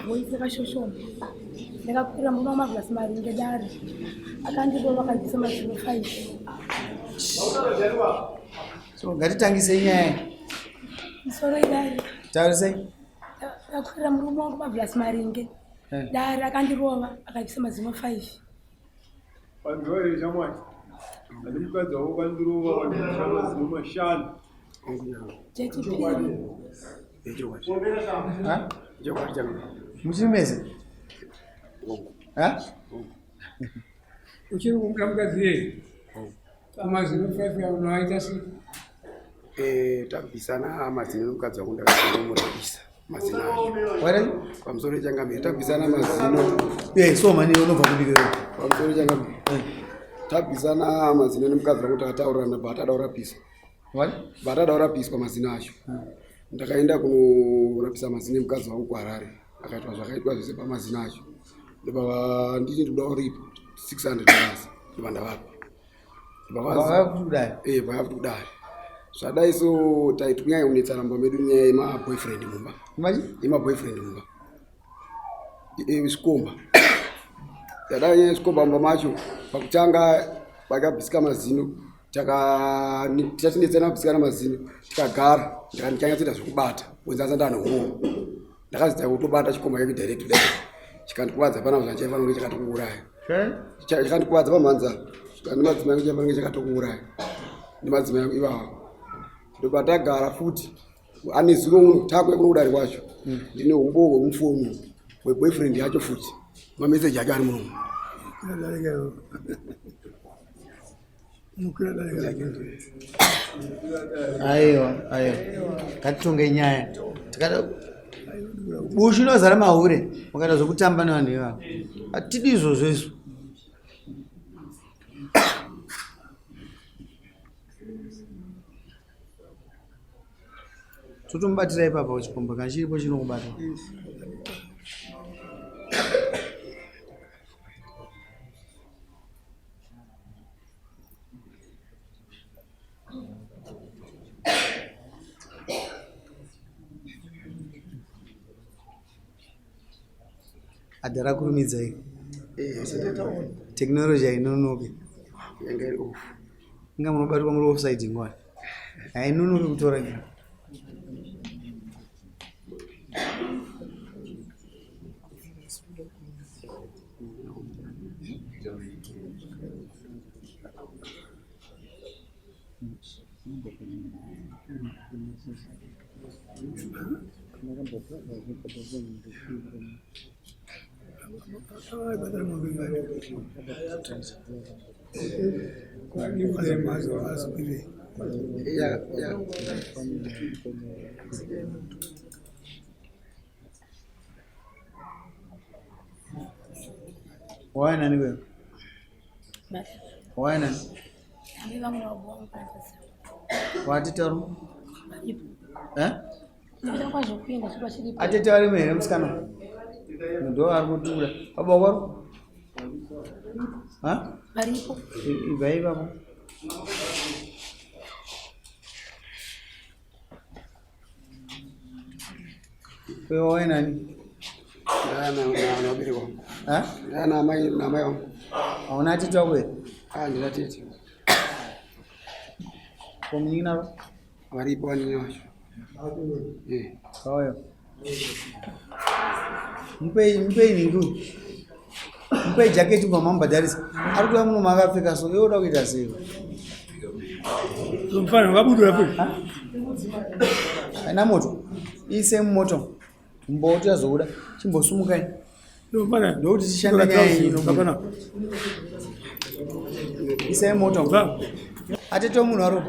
voiseka shoshoma ndakakwira murume wamavhasi maringe dare akandirova akabvisa mazino 5. So ngatitangise nyaya. Misoro idare. Taurisei? Ndakakwira murume wangu mavhasi maringe dare akandirova akabvisa mazino 5. Pandore chamwati. Ani mukadzi wako kandirova wakabvisa mazino 5. Chechipiri. Muchimeze? Uchiri kumbuka mukadzi yeye? Mazino 5 yaunoaita sei? Tabvisana mazino mukadzi wako ndakazomurapisa mazino acho. Pamusoro changamire tabvisana mazino. So mani unobva kudikira. Pamusoro changamire. Tabvisana mazino nemukadzi wako takataurana bhatada urapiswa. What? Bhatada urapiswa mazino acho. Ndakaenda kunorapisa mazino emukadzi wangu kuHarare. Akaitwa zvakaitwa zvese pamazino acho. Ndibva nditi ndoda uripo $600 ndibva ndavapa. Vakati kudai. Zvadai so taiti kunyanya kunetsana mumba medu nyaya yemaboyfriend mumba. Yemaboyfriend mumba. Zvikomba. Zvadai nyaya zvikomba mumba macho pakutanga vakabvisika mazino. Tatinetsana kubvisikana mazino. Tikagara ndikanyatsoita zvekubata. Wenzanza ndanohoo. Ndakazita kutobata chikomba chake direct kudai. Chikandikwadza pana zvachaifana kunge chakatokuuraya. Chikandikwadza pamhanza. Ndimadzimai angu chaifanira kunge chakatokuuraya. Ndimadzimai angu ivawo. Ndobatagara futi. Ane zivo uno takwe kuno kudari kwacho. Ndine umbo hwemufonu weboyfriend yacho futi. Mameseji ake ari muno. Aiwa. Katitonge nyaya. Bushu inozara mahure. Mukada zvokutamba nevanhu ivavo. Atidi izvozvo izvo. Totomubatira ipapa kuchikomba kana chiripo chinokubata. Adhara kurumidza iyi. Technology hainonoki. Inga munobatwa muri offside ngwani. Hainonoki kutora nyaya. Why nani wewe? Why nani? Watitaru? Atete vari mere musikana. Ndo ari kutura. Baba kwaro? Varipo. Ibva ipapo. Wewe wai nani? Na wabereko. Na mai wangu. Hauna atete wako here? Ndina tete. Komunyina ro? Varipo vanini vacho. Kauyo. Mupei ningu. Mupei jacket mamambadharisa. Ari kuya muno makapfeka so yoda kuita sei? Mfano ngabudura futi. Haina moto. Ise moto. Mboti azoda. Chimbosumukai. Ndopana ndokuti tishanda nyaya ino kapana. Ise moto. Atete munhu aro.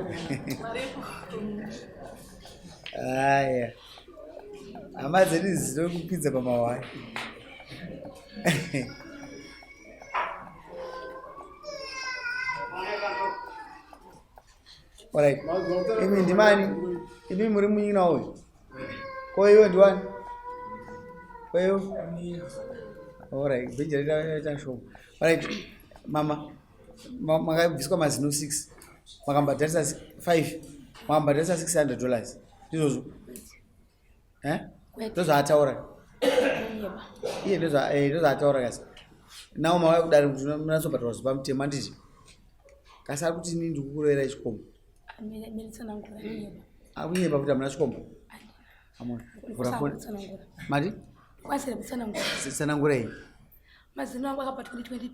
Aya. Amazeni zvinokupidza pamawaya. Alright. Imi ndimani? Imi muri munyina uyu. Kwa hiyo ndiwani? Kwa hiyo? Alright. Benjari tashomo. Alright. Mama. Makabviswa mazino 6. Makambadharisa 5. Makambadharisa $600. Ndizvozvo. Ndozvaataura. anonyeba. Iye ndozataura kasi. Nawo mawai kudari kuti munasobhatwa zvipamutema nditi. Kasi ari kuti inini ndikukuroera chikombo. Melitsanangura anonyeba. Akunyeba kuti hamuna chikombo. Hamuna. Vhura foni. Mati? Kwasira kutsanangura. Tsanangura iyi. Mazino angu akabva 2022.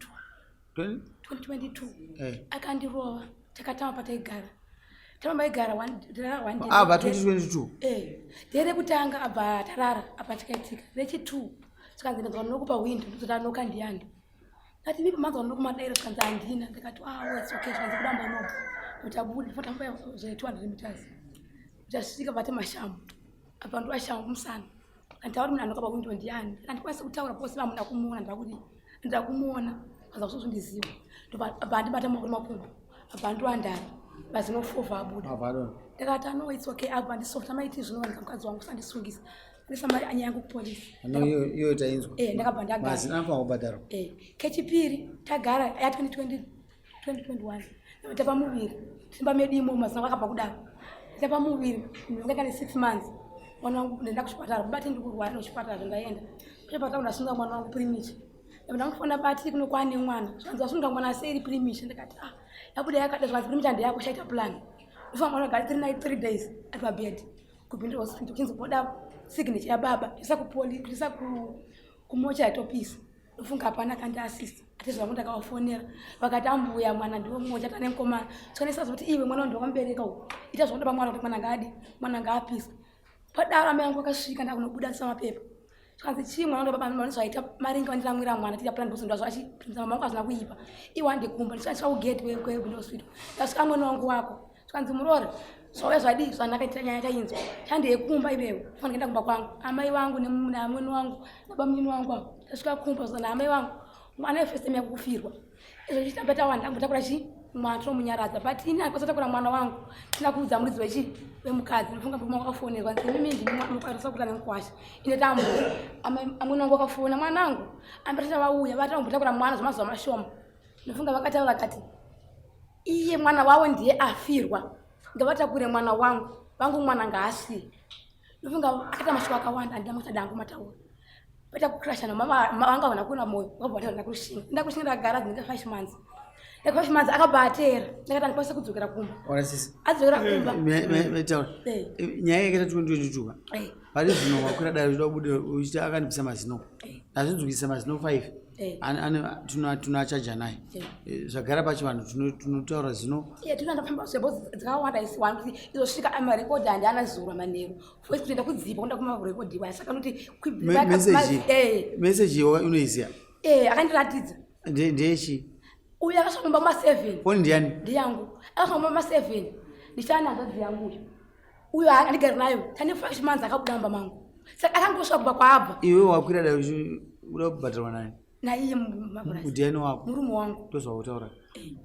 2022. Akandirova. Takatama pataigara. Tamaigara one day. Abva 2022. Dere kutanga abva tarara apa takaitika. Rechi2. Saka ndinoga nokupa window ndotota noka ndiyandi. Ngati nipo manzo nokuma direct kanza andina ndikati it's okay zvanzi kudamba inopo. Utabudi fotamba zve 200 meters. Utasvika pate mashambu. Apa ndo ashambu musana. Antauri munhu anoka pa window ndiyani. Andikwanisa kutaura posi vamuna kumuona ndakuti ndakumuona kaza kusuzundiziwa. Ndoba ndibata makumbo. Apa ndo andari. Mazino fova abuda. Ndakati no it's okay apa ndisofta maiti zvino vanhu mukadzi wangu sandisungisa. Ndisama anyangu kupolisi. Iyo tainzwa. Ndakabva ndagara. Mazino afa ubadaro. Kechipiri tagara ya 2021. Ndapa muviri. Simba medimo mazino akabva kudaro. Ndapa muviri. Ndakanga 6 months. Mwana wangu ndenda kuchipatara. Bati ndikurwara no kuchipatara ndaenda. Kuchipatara ndasunga mwana wangu primichi. Ndamufona bati kunokwane mwana. Zvanzi wasunga mwana seri primichi ndakati yabuda yakada zvanzi primichi ndiyako shaita plan. Ufa mwana gari 3 days at my bed. Kupinda hospital kinzo boda signature ya baba tisakupoli kumocha yatopisa ufunga hapana kandi assist atizwa muntu akawafonera vakatambuya mwana ndiwo mmoja tane mkomana tsanisa kuti iwe mwana ndo wakambereka uko ita zvonda pamwana kuti mwana ngadi mwana ngapisa padara mangu akasvika ndakunobuda samapepa tsanzi chi mwana ndo baba mwana zvaita maringa vandiramwira mwana tita plan boss ndo zvachi mama wangu azina kuipa iwande kumba tsanisa ugate wewe window hospital tasika mwana wangu wako tsanzi murore so zvadi zvanakaita nyaya tainzwa chandekumba ibewe fana kuenda kumba kwangu amai vangu nemwene wangu baba mnyini wangu hapo tasvika kumba zana amai vangu mwana first time yakufirwa izvo chitapeta wanda mutakura chi mwana munyaradza but ini akasata kura mwana wangu tina kuudza muridzi wechi wemukadzi nofunga mama wakafonerwa ndimi ndimi mukwarisa kuti nenkwasha ine tambo amwene wangu akafona mwanangu ambata vauya vata mutakura mwana zvamazuva mashoma nofunga vakataura kati iye mwana wawo ndiye afirwa ngavatakure mwana wangu mwana ngaasi nofunga akata mashoko akawanda andamota dangu mataura pata kukrasha na mama vanga wana kuna moyo wabva ndakushinga ndakushinga garage ndika 5 months ndika 5 months akabatera ndakati ndikwanisa kudzokera kumba ora sisi adzokera kumba metaura nyaya yakata 2022 pari zvino wakwira dai zvida kubude uchita akandipisa mazino azvinzwikisa mazino 5 tunachaja naye zvagara pachivanhu tunotaura zino tinandafamba zvebo dzakawanda isiwani kuti izosvika amarekodhi handiana zura manheru voisi kutoenda kudzipa kunda kumarekodhi waya saka noti meseji unoiziya akandiratidza ndeyechi uyu akasvamba ma7 foni ndiyani ndiyangu akasvamba ma7 ndichana hanzvadzi yangu uyu andigari nayo tane 5 months akabudamba mangu saka akangosvika kubva kwaabva iwe wakwira dai uda kubhadharwa nani naiye mapurasi mudiani wako murume wangu tozvautaura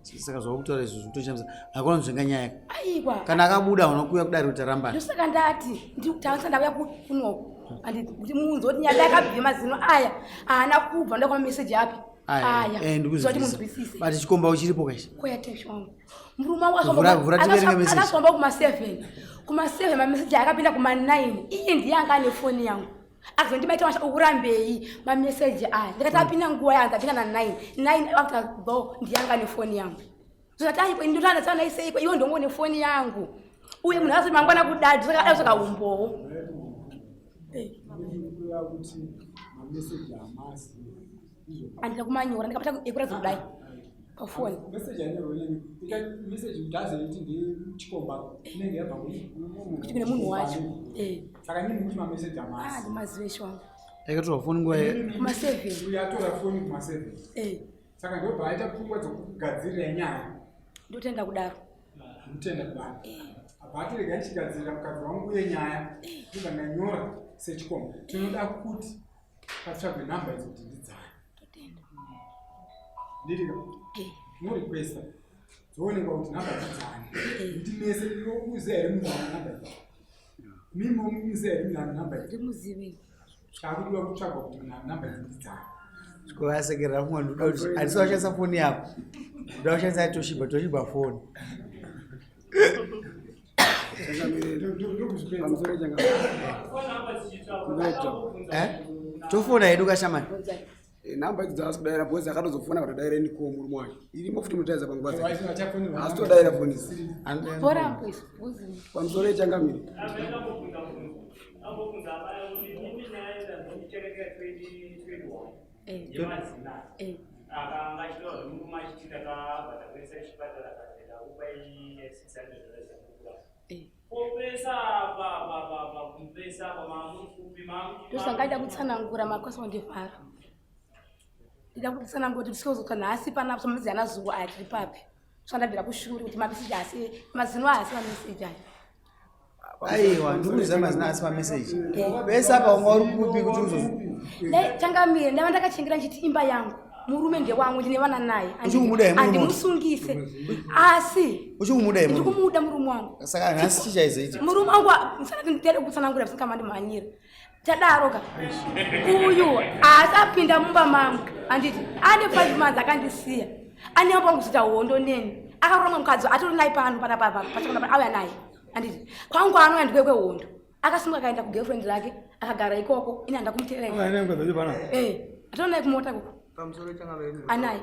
saka zvakutaura izvo zvitoshamisa hakuna nzvenga nyaya aiwa kana akabuda unokuya kudari kuti aramba ndosaka ndati nditaanisa ndauya kunoko anditi kuti munhu zoti nyaya yakabve mazino aya haana kubva ndoda kuma message yapi aya ndikuzoti munzwisise bati chikomba uchiripo kachi koyateshi wangu murume wangu akasvamba kuma7 mamessage akapinda kuma9 iye ndiye anga ane foni yangu azondibaita masha ukurambei mamessage aya ndikati apinda nguva yangu apinda na9 after though ndiyanga nefoni yangu zoti aipo ndotanda tsana iseiko iwe ndongo nefoni yangu uye munhu akasati mangwana kudadi saka umbowo andida kumanyora ndikapata ekuratidza kudai pafoni kuti kune munhu wacho ndimaziveshi wangu akatora foni nguva kuma7 saka ndobva aita pfungwa dzokugadzirira nyaya ndotenda kudaro abva atorega ndichigadzirira mukadzi wangu uye nyaya ndobva ndanyora sechikomba tinoda kuti patsvagwe nhamba idzi kuti ndidzana ndirika murequesta dzoonekwa kuti nhamba dzidzane kuti mese uze here munhu ana nhamba idzi mimo muze here munhu ana nhamba idzi ndimuzive chakudiwa kutsvagwa kuti munhu ana nhamba idzi ndidzane kovasekerera kumwe ndoda kuti handisi washandisa foni yako ndoda kushandisa toshibha foni tofona yedu kashamani namba idzi dzavasi kudaira bhozi akatozofona katodaira niko murume wacho irimo futi mutaedza panguva dzake asi todaira fonisi pamusoro yechangamiri ndosangaida kutsanangura makosa ondivhara ndida kutsanangura kuti tisikuzota nhasi panapo somuziana zuwa aya tiri papi swandabvira kushuri kuti mameseji asi mazino asi mameseji aya aiwa ndikuziva mazina asi pameseji pese apa unga uri kupi kuti uzozi changamire ndava ndakachengira nchiti imba yangu murume ndewamwe ndine vana naye andimusungise asi ndikumuda murume wangu saka nhasi chichaizoiti murume wangu ndiyade kutsanangura visingamandimhanyira tadaroka uyu asapinda mumba mangu anditi ane 5 months akandisiya ane apa nguzita hondo neni akaronga mukadzi atori naye pano pachakona auya naye anditi kwangu anouya ndikwekwe hondo akasunga akaenda kugirlfriend lake akagara ikoko ine anda kumutereka atona naye kumota koko anaye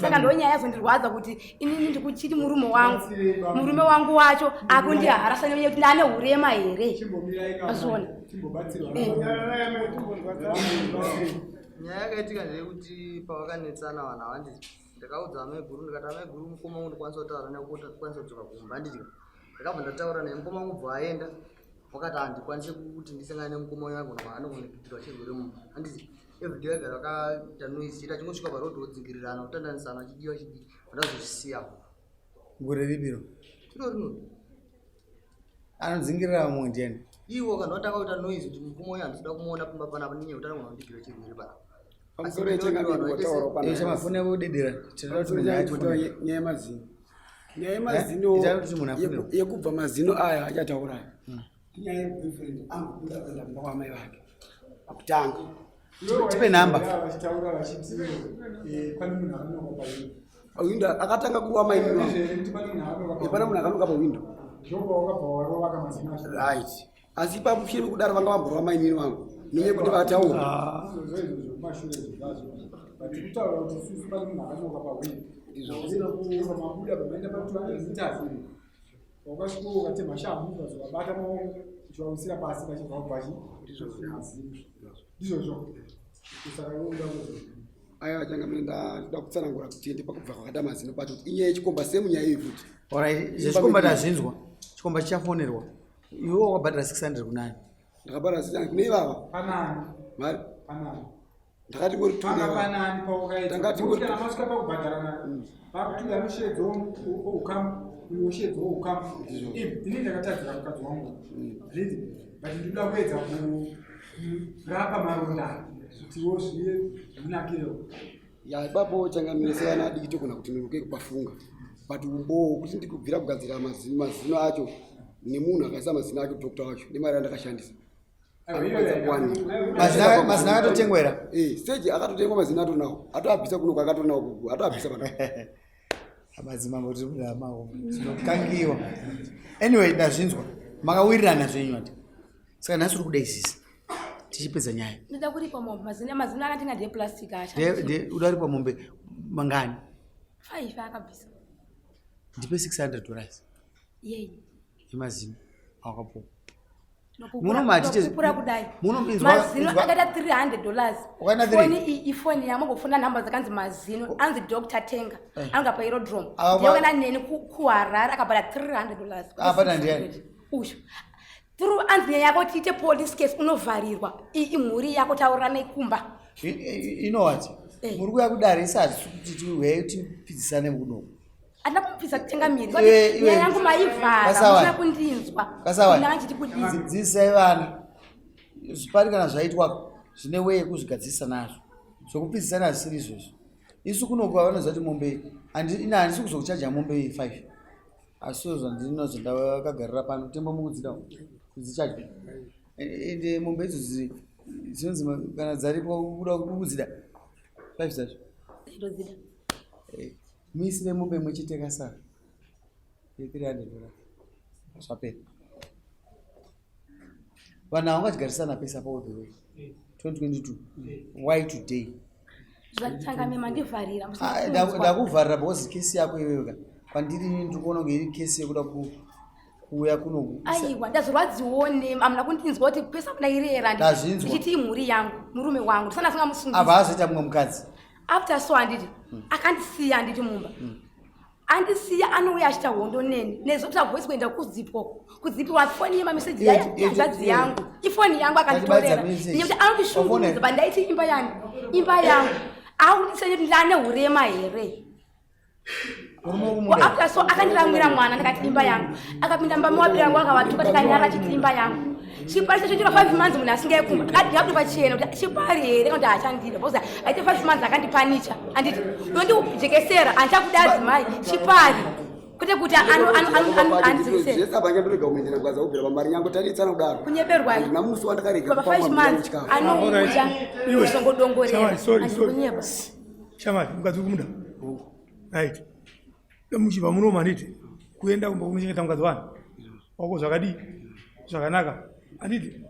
saka ndonyaya yazondirwadza kuti inini ndikuchiti murume wangu wacho akundiharasa nenyaya kuti ndane urema here azviona nyaya yakaitika ndeyekuti pavakanetsana vanhu havanditi ndakaudza ameguru ndikati ameguru mukoma wangu ndikwanisa kutaura nekuti kwanisa kudzoka kumba handiti ndakabva ndataura naye mukoma wangu bva aenda wakati handikwanise kuti ndisangane nemukoma wangu anokunekitirwa chirwere mumba handiti everyday wagara wakaita noise chita chingosvika parodhi wodzingirirana kutandanisana achidiwa chidii vandazozvisiya gore ripiro chiro rino anodzingirira vamwe ndiani iwo kana watanga kuita noise kuti mukoma wangu handisida kumuona pamba panapa ninye utana kuna kundigirwa chirwere panapa pamusoro yechangamiri chamafune kudedera nyaya yemazino nyaya yemazino yekubva mazino aya achatauraya inyaya yeboyfriend angobuda kuenda kumba kwamai vake pakutanga tipe namba pawindo akatanga kuwa maimino pana munhu akanoka pawindo right asi pamushiri kudaro vanga vamborwa maimino vangu ninye kuti vataura aya achangamiri ndida kutsanangura kuti ende pakubva kwakada mazino pacho kuti inyaya yechikomba semunyaya iyi futi chikomba tazvinzwa chikomba chichafonerwa iwo wakabhadhira 600 kunani ndakabhadhira 600 kune ivava mari ndakati ngori ndinoda kuedza kurapa maronda kutiwo zviye zvinakiro ya ipapo changamire sevana adiki togona kuti ndiruke pafunga but umbowo kuti ndikubvira kugadzira mazino acho nemunhu akaisa mazino ake kudokta wacho nemari andakashandisa mazina akatotengwera stage akatotengwa mazino atonawo atoabvisa kuno kwakatonawo kugu atoabvisa pano amadzimambo tiri kudamawo zvinokangiwa anyway ndazvinzwa makawirirana zvenyu ati saka nhasi uri kuda isisi tichipedza nyaya ndida kuripa mombe mazino akatenga ndeplastic acha uda ripa mombe mangani 5 akabvisa ndipe $600 yei yemazino awakapo kupura kudai mazino akaita $300 foni ifoni yamangofunda nhamba dzakanzi mazino anzi Dr. Tenga anga pairodrome ndiyokana neni kuharare akabhadha $300 abhadha ndiani usho through anzi yako tiite police case unovharirwa imhuri yako taurira nekumba inowati muri kuya kudarisa kuti tipizisane kudoko andina kumupisa kutengamiri nyaya yangu maivhara musina kundinzwa ndakachiti kudii dzisai vana zviparikana zvaitwa zvine weye kuzvigadzirisa nazvo zvokupizisana zvisiri izvozvo isu kunokuva vanoziva kuti mombe handisi kuzokuchaja mombe 5 asi zvandinozo ndakagarira pano tembo mukudzida kudzichaja ende mombe idzozi dzinonzi kana dzaripo kuda kukudzida 5 zacho muisire mombe imwe chete kasara $300 Zvapera. Vanhu havangagarisana pesa pa all the way. 2022. Why today? Zvatangamema ndivharira. Ndakuvharira because kesi yako iwewe. Pandiri ndikuona kunge iri kesi yekuda kuuya kuno. Aiwa, ndazorwadzione, amuna kundinzwa kuti pesa muna irera ndichiti imhuri yangu, murume wangu. Ndisana singa musungisa. Ava azoita mumwe mukadzi. After so handiti, akandisiya handiti mumba. Andisiya anouya achita hondo nene. Nezopisa voice kuenda kuzipiwa foni yemameseji yazadzi yangu. Ifoni yangu akanditorera. Ndiyekuti anondishungurudza pandaiti imba yangu. Aundisenya kuti ndane urema here. After so akandiramwira mwana ndikati imba yangu. Akapinda mbama wabira yangu akawatuka tikanyara chiti imba yangu. Chipari chacho chiro 5 months munhu asinga yekumba. Ndikati pachena kuti chipari here kuti achandira. Because aite 5 months akandipanicha. Anditi ndondijekesera anchakudazi mai chipari. Kuti kuti anzise. Zvesa bange ndorega kumendera kwaza ubvira pamari yangu taritsana kudaro. Kunyeberwa. Namusi wandakareka. Kwa 5 months anomuja. Iwe songodongorera. Sorry. Chama, mukadzi kumunda. Right. Muchiva muno maniti kuenda kumba kunochengeta mukadzi wanu wako zvakadii zvakanaka anditi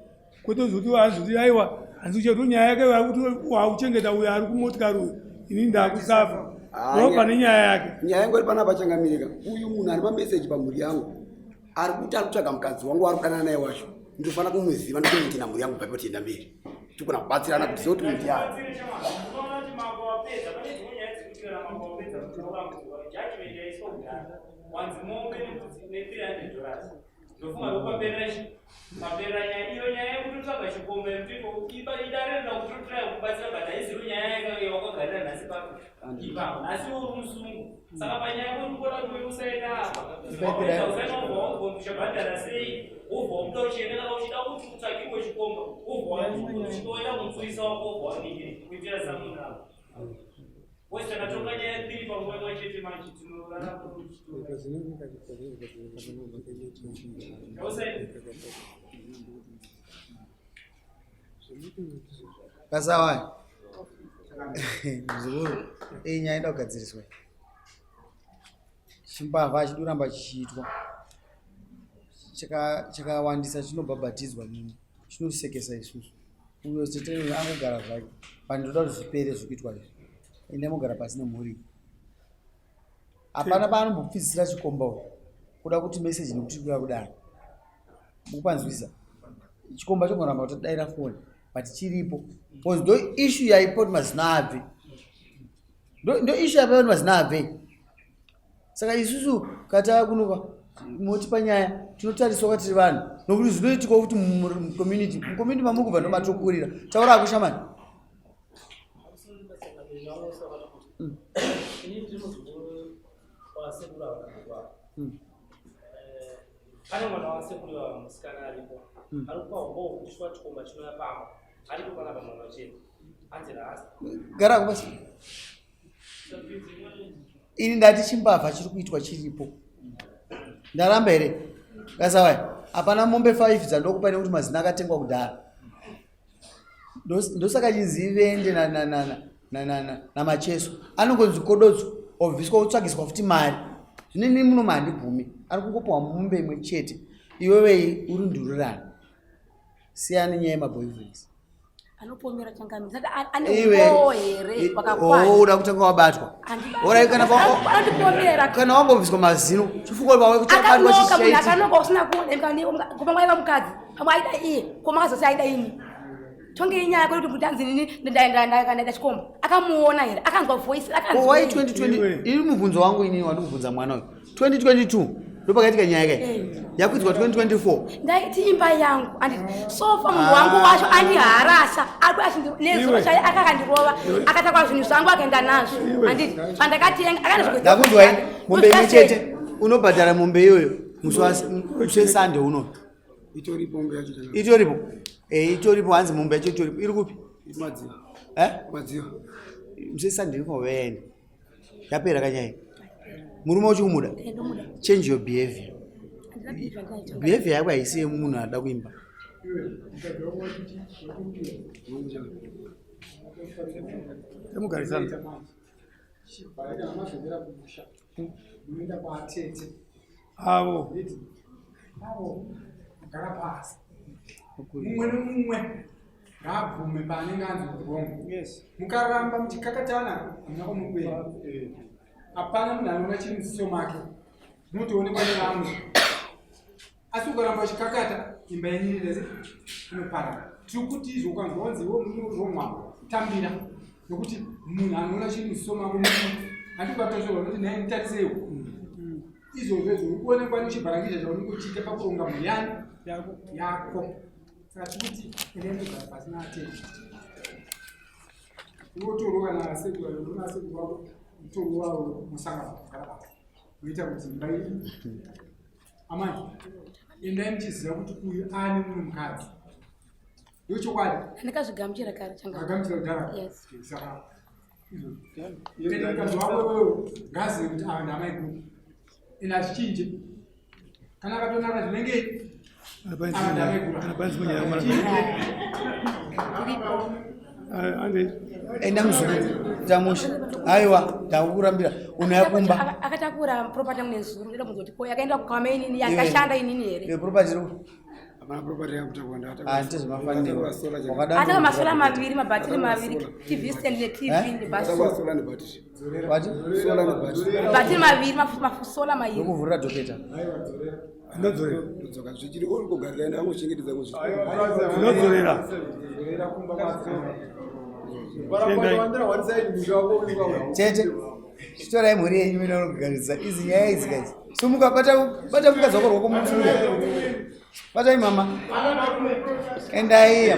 kwetozoti azoti aiwa handicheti nyaya yake yakuti wauchengeta uyo ari kumotikari uyu ini ndakusafa ropa nenyaya yake. Nyaya yangu iri panapa changamirika. Uyu munhu ari pameseji pamhuri yangu ari kuti ari kutsvaga mukadzi wangu ari kudanana naye wacho. Ndinofanira kumuziva ndikumitina mhuri yangu bva tienda mberi tikona kubatsirana kuti zive kuti muti yayo. Once more $300. Ndofunga maperanya iyo nyaya yekutsvaga chikombe mtiko idarenda kutotra kubatsira bhadhaiziro nyaya yake wakagarira nhasi papo ipapo nhasi uri musungu saka panyaya yekutora kuti usaenda apa usainobvaushabhadhara sei ubva umuda uchienda kana uchida kuti utsvakirwe chikombe ubva uchitoenda kutsuisa wako ubva waningiri kuitira samunhu apa wese akatonga nyaya 3 panguva imwe chete manje tinorara Kasawai. Mzukuru, iyi nyaya inoda kugadziriswa. Chimbavha chiduramba chichiitwa. Chakawandisa chinobhabhatidzwa nini. Chinosekesa isusu. Uyo teteni angogara zvake. Pandoda kuti zvipere zvikuitwa izvi. Ende mugara pasina mhuri. Hapana panombopfisira chikomba uyu. Kuda kuti message nekuti kuya kudaro. Mukupanzwisa. Chikomba chongoramba kutodaira foni. But chiripo. Because ndo issue yaipo mazino abve. Ndo issue yaipo mazino abve. Saka isusu kata kunuka moti panyaya tinotariswa kuti vanhu nokuti zvinoitika kuti community mamukubva ndo matokurira. Taura akushamani. Pane mwana wasekuru wamusikana aripo arikupa umbo kuchwa chikomba chinoya pamba aripo pana pamwana wachena anzira asi gara kubasa ini ndati chimbavha chiri kuitwa chiripo ndaramba here Kasawai hapana mombe 5 dzandokupa nekuti mazina akatengwa kudhara ndosaka chizivende namacheso anongonzi kododzo obviswa kutsvagiswa futi mari zvineni muno mandibvumi ari kungopiwa mombe imwe chete iwewe uri ndurirana siyani nyaya yemaboyfriends anopomera changamisa ane uo here wakakwana uda kutanga wabatwa orai kana wambobviswa mazino chifuko pawe kuti abatwa chichaiti akanoka usina kuona kupamwaiva mukadzi pamwe aida iye koma akazosi aida ini tonge inyaya kuti mutanzi nini ndaenda chikomba akamuona here akanzwa voice why 2020 iri mubvunzo wangu ini wandikubvunza mwana uyu 2022 ndopakaitika nyaya yake yakuidzwa 2024 ndaiti imba yangu anditi sofa munhu wangu wacho andiharasa nezuva chaye akakandirova akatakwa zvinhu zvangu akaenda nazvo anditi pandakatenga akaandakunzwai mombe imwe chete unobhadhara mombe iyoyo musi wesande uno itoripo itoripo hanzi mombe yacho itoripo iri kupi madziva musi wesande iri kwawene yapera kanyaya murume uchikumuda change your behavior yako haisi yemunhu anoda kuimba emugarisana avo avo kugara pasi mumwe nomumwe ngaabvume paanenge anzi kurongo mukaramba muchikakatana hamuna kumupera hapana munhu anoona chiri musiso make munotoonekwa nevamwe asi ukaramba uchikakata imba yenyu inoparara tiri kuti izvo ukanzwanzi iwo munoromwa tambira nokuti munhu anoona chiri musiso mako handikukatoshorwa nokuti naye mutarisewo izvozvo uri kuonekwa nechibharangisha chaunenge uchiita pakuronga mhuri yani yako saka tikuti inendogara pasina ateni iwotoro kana sekuru wako mutoro wavo musangano kugara pasi unoita kuti imba iyi amai endai muchiziva kuti uyu ane mumwe mukadzi ndochokwadi andikazvigamuchira kare agamuchira kudhara saka mukadzi wako wewo ngazive kuti ava ndamai guru ina zvichinje kana akatonaka zvinenge enda muzukuru tamusha aiwa ndakukurambira unoyakumba akatakura propati yangu nezuru ndoda kunzoti ko yakaenda kukama inini yakashanda inini here propati ro ataka masola maviri mabhatiri maviri tv stand netv nebhasola bhatiri maviri masola mairi nokuvhurira dhoketa ndodzoka zvichiri uri kugarira enda anguchengetedza ndinodzorera chete chitorai mhuri yenyu inokugaririsa izi nyaya idzi kaidzi sumuka bata mukadzi wako rwoko mumushure batai mama endai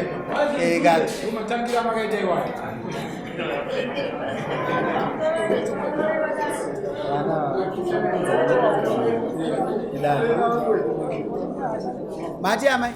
matangira makaita iwai mati amai